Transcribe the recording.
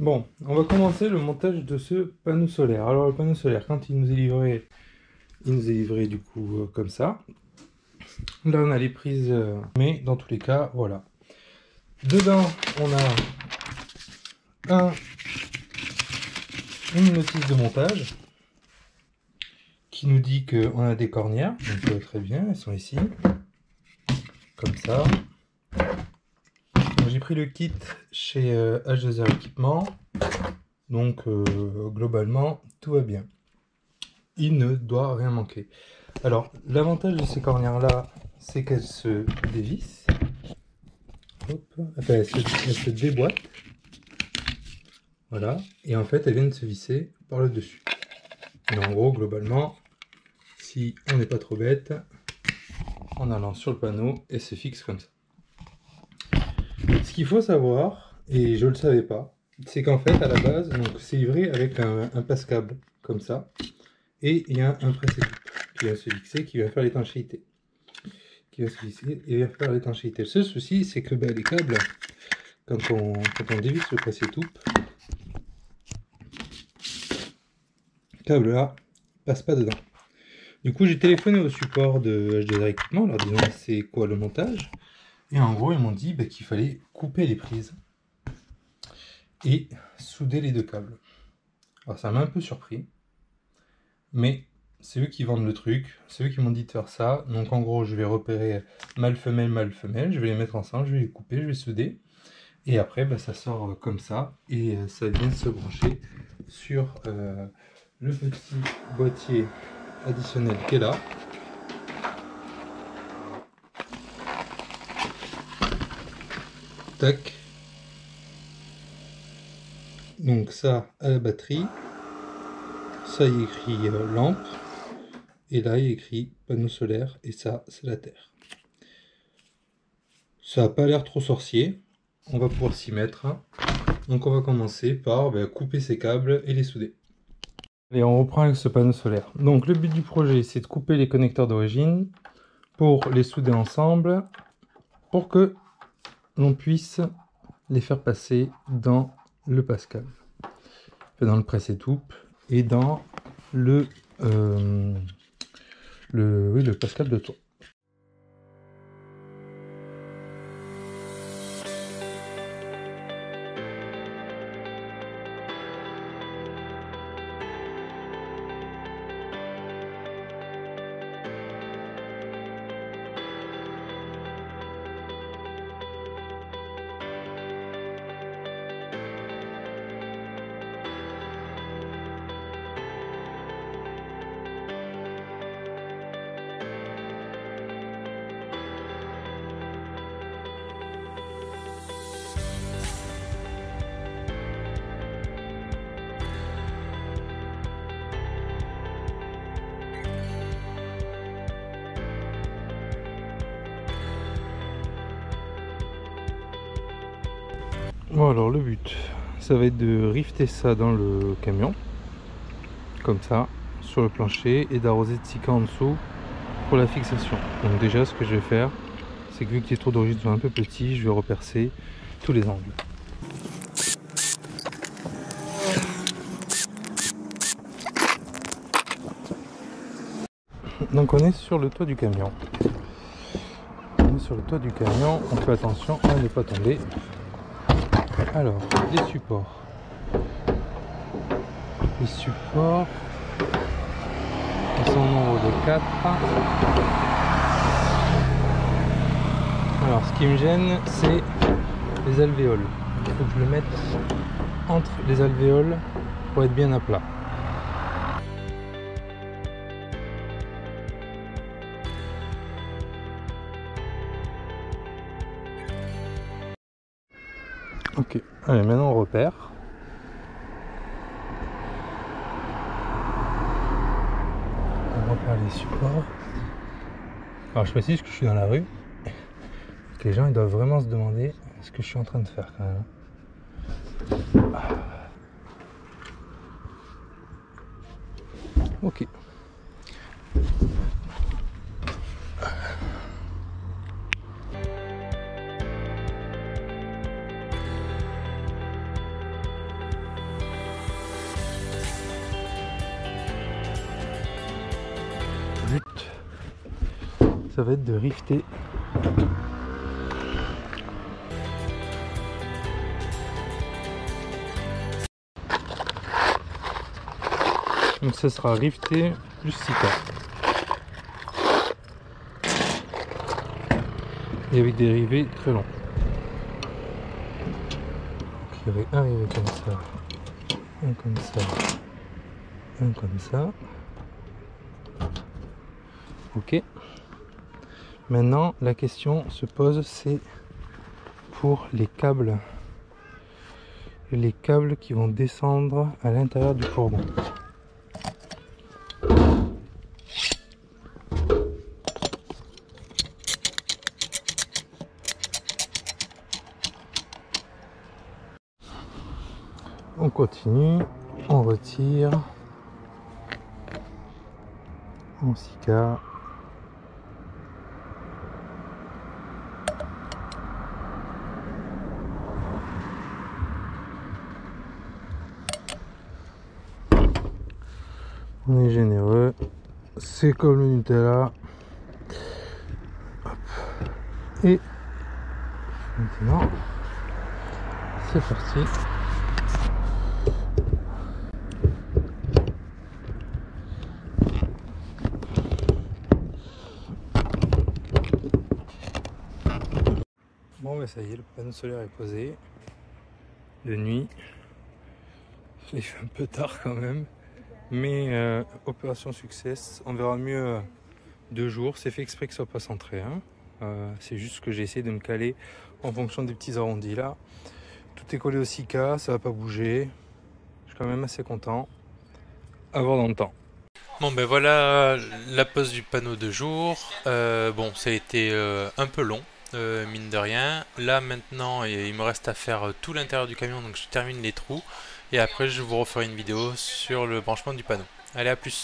Bon, on va commencer le montage de ce panneau solaire. Alors le panneau solaire, quand il nous est livré du coup comme ça. Là on a les prises, mais dans tous les cas, voilà. Dedans, on a une notice de montage qui nous dit qu'on a des cornières, donc très bien, elles sont ici, comme ça. J'ai pris le kit chez H2R Équipement, donc globalement tout va bien. Il ne doit rien manquer. Alors l'avantage de ces cornières là, c'est qu'elles se dévissent. Hop. Enfin, elles se déboîtent. Voilà. Et en fait elles viennent se visser par le dessus. Et en gros globalement, si on n'est pas trop bête, en allant sur le panneau, elles se fixent comme ça. Ce qu'il faut savoir, et je ne le savais pas, c'est qu'en fait à la base, c'est livré avec un passe-câble comme ça, et il y a un presse-étoupe qui va se fixer, qui va faire l'étanchéité. Le seul souci, c'est que les câbles, quand on dévisse le presse-étoupe, le câble là passe pas dedans. Du coup, j'ai téléphoné au support de H2R Équipement, leur disant c'est quoi le montage. Et en gros, ils m'ont dit qu'il fallait couper les prises et souder les deux câbles. Alors ça m'a un peu surpris, mais c'est eux qui vendent le truc, c'est eux qui m'ont dit de faire ça. Donc en gros, je vais repérer mâle-femelle, je vais les mettre ensemble, je vais les couper, je vais souder. Et après, ça sort comme ça, et ça vient se brancher sur le petit boîtier additionnel qui est là. Tac. Donc ça à la batterie, ça il y écrit lampe, et là il y écrit panneau solaire, et ça c'est la terre. Ça n'a pas l'air trop sorcier, on va pouvoir s'y mettre. Donc on va commencer par couper ces câbles et les souder. Et on reprend avec ce panneau solaire. Donc le but du projet, c'est de couper les connecteurs d'origine pour les souder ensemble, pour que l'on puisse les faire passer dans le passe-câble, dans le presse-étoupe et dans le passe-câble de toit. Bon, alors le but, ça va être de rifter ça dans le camion, comme ça, sur le plancher, et d'arroser de silica en dessous pour la fixation. Donc déjà, ce que je vais faire, c'est que vu que les trous d'origine sont un peu petits, je vais repercer tous les angles. Donc on est sur le toit du camion. On fait attention à ne pas tomber. Alors, les supports, ils sont au nombre de 4. Alors, ce qui me gêne, c'est les alvéoles. Il faut que je le mette entre les alvéoles pour être bien à plat. Ok, allez, maintenant on repère. On repère les supports. Alors je précise que je suis dans la rue. Que les gens ils doivent vraiment se demander ce que je suis en train de faire quand même. Ok. ça va être de rifter. Donc ça sera rifté plus 6 et avec des rivets très longs. Donc il y avait un rivet comme ça, un comme ça, un comme ça. Ok. Maintenant la question se pose, c'est pour les câbles qui vont descendre à l'intérieur du fourgon. On continue, on retire, on cica. On est généreux, c'est comme le Nutella. Hop. Et maintenant, c'est parti. Bon, ben ça y est, le panneau solaire est posé. De nuit. Il fait un peu tard quand même. Mais opération success. On verra mieux 2 jours. C'est fait exprès que ça soit pas centré. Hein. C'est juste que j'ai essayé de me caler en fonction des petits arrondis là. Tout est collé au Sika, ça va pas bouger. Je suis quand même assez content. À voir dans le temps. Bon ben voilà la pose du panneau de jour. Bon, ça a été un peu long, mine de rien. Là maintenant il me reste à faire tout l'intérieur du camion, donc je termine les trous. Et après je vous referai une vidéo sur le branchement du panneau. Allez, à plus.